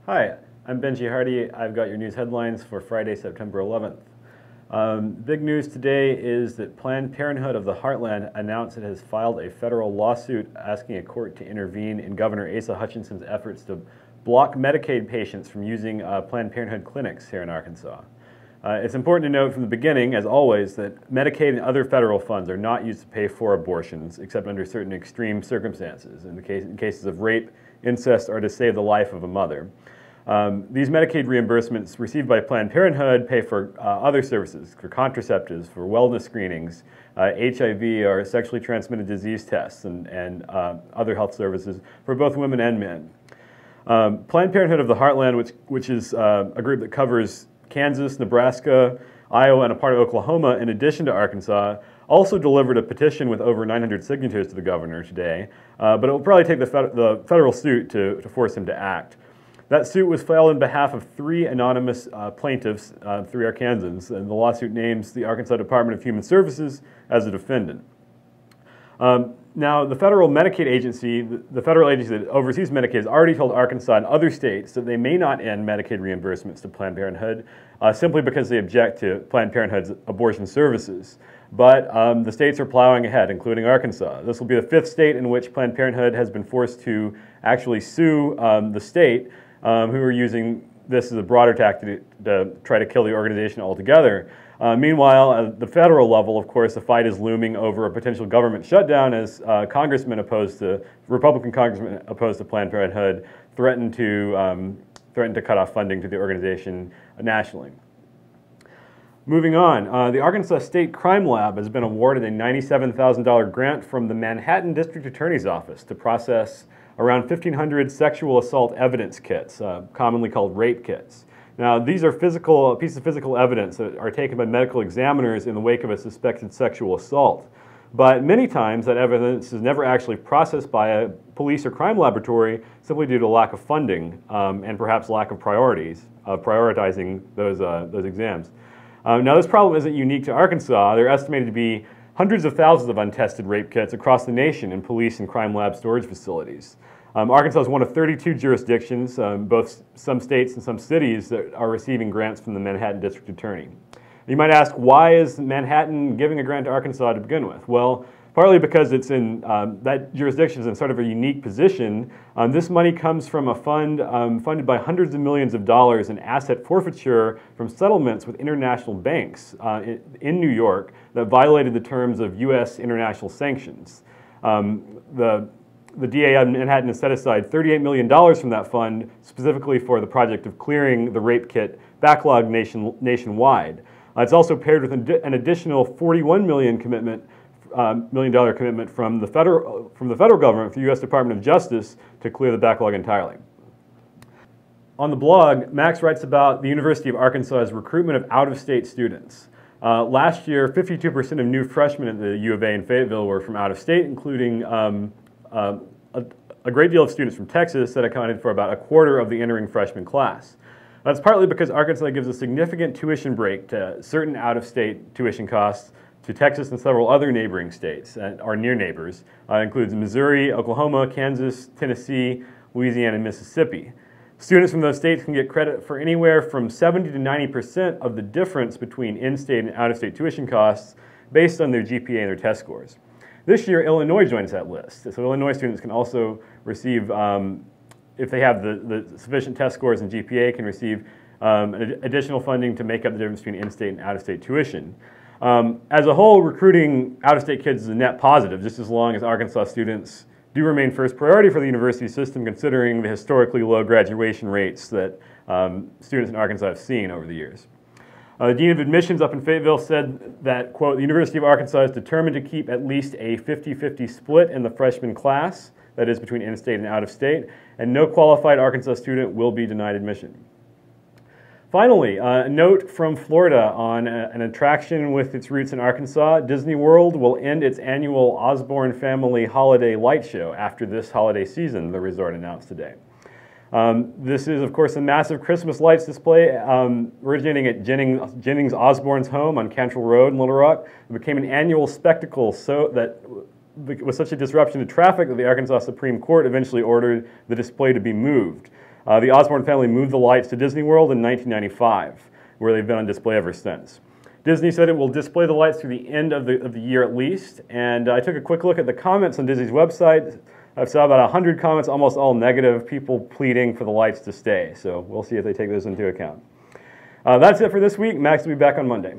Hi, I'm Benji Hardy. I've got your news headlines for Friday, September 11th. Big news today is that Planned Parenthood of the Heartland announced it has filed a federal lawsuit asking a court to intervene in Governor Asa Hutchinson's efforts to block Medicaid patients from using Planned Parenthood clinics here in Arkansas. It's important to note from the beginning, as always, that Medicaid and other federal funds are not used to pay for abortions except under certain extreme circumstances, in cases of rape, incest, or to save the life of a mother. These Medicaid reimbursements received by Planned Parenthood pay for other services, for contraceptives, for wellness screenings, HIV or sexually transmitted disease tests, and other health services for both women and men. Planned Parenthood of the Heartland, which is a group that covers Kansas, Nebraska, Iowa, and a part of Oklahoma, in addition to Arkansas, also delivered a petition with over 900 signatures to the governor today, but it will probably take the federal suit to force him to act. That suit was filed on behalf of three anonymous plaintiffs, three Arkansans, and the lawsuit names the Arkansas Department of Human Services as a defendant. Now, the federal Medicaid agency, the federal agency that oversees Medicaid, has already told Arkansas and other states that they may not end Medicaid reimbursements to Planned Parenthood simply because they object to Planned Parenthood's abortion services. But the states are plowing ahead, including Arkansas. This will be the fifth state in which Planned Parenthood has been forced to actually sue the state who are using this as a broader tactic to try to kill the organization altogether. Meanwhile, at the federal level, of course, the fight is looming over a potential government shutdown as Republican congressmen opposed to Planned Parenthood threaten to cut off funding to the organization nationally. Moving on, the Arkansas State Crime Lab has been awarded a $97,000 grant from the Manhattan District Attorney's Office to process around 1,500 sexual assault evidence kits, commonly called rape kits. Now, these are pieces of physical evidence that are taken by medical examiners in the wake of a suspected sexual assault. But many times that evidence is never actually processed by a police or crime laboratory simply due to lack of funding and perhaps lack of prioritizing those exams. Now, this problem isn't unique to Arkansas. There are estimated to be hundreds of thousands of untested rape kits across the nation in police and crime lab storage facilities. Arkansas is one of 32 jurisdictions, both some states and some cities, that are receiving grants from the Manhattan District Attorney. You might ask, why is Manhattan giving a grant to Arkansas to begin with? Well, partly because it's in that jurisdiction is in sort of a unique position. This money comes from a fund funded by hundreds of millions of dollars in asset forfeiture from settlements with international banks in New York that violated the terms of U.S. international sanctions. The DA in Manhattan has set aside $38 million from that fund specifically for the project of clearing the rape kit backlog nationwide. It's also paired with an additional $41 million commitment from the federal government, for the U.S. Department of Justice, to clear the backlog entirely. On the blog, Max writes about the University of Arkansas's recruitment of out-of-state students. Last year, 52% of new freshmen at the U of A in Fayetteville were from out of state, including a great deal of students from Texas that accounted for about a quarter of the entering freshman class. That's partly because Arkansas gives a significant tuition break to certain out-of-state tuition costs to Texas and several other neighboring states, our near neighbors. Includes Missouri, Oklahoma, Kansas, Tennessee, Louisiana, and Mississippi. Students from those states can get credit for anywhere from 70 to 90% of the difference between in-state and out-of-state tuition costs based on their GPA and their test scores. This year, Illinois joins that list. So Illinois students can also receive, if they have the sufficient test scores and GPA, can receive additional funding to make up the difference between in-state and out-of-state tuition. As a whole, recruiting out-of-state kids is a net positive, just as long as Arkansas students do remain first priority for the university system, considering the historically low graduation rates that students in Arkansas have seen over the years. The Dean of Admissions up in Fayetteville said that, quote, the University of Arkansas is determined to keep at least a 50-50 split in the freshman class, that is between in-state and out-of-state, and no qualified Arkansas student will be denied admission. Finally, a note from Florida on an attraction with its roots in Arkansas. Disney World will end its annual Osborne Family Holiday Light Show after this holiday season, the resort announced today. This is, of course, a massive Christmas lights display originating at Jennings Osborne's home on Cantrell Road in Little Rock. It became an annual spectacle that was such a disruption to traffic that the Arkansas Supreme Court eventually ordered the display to be moved. The Osborne family moved the lights to Disney World in 1995, where they've been on display ever since. Disney said it will display the lights through the end of the year at least, and I took a quick look at the comments on Disney's website. I saw about 100 comments, almost all negative, people pleading for the lights to stay. So we'll see if they take those into account. That's it for this week. Max will be back on Monday.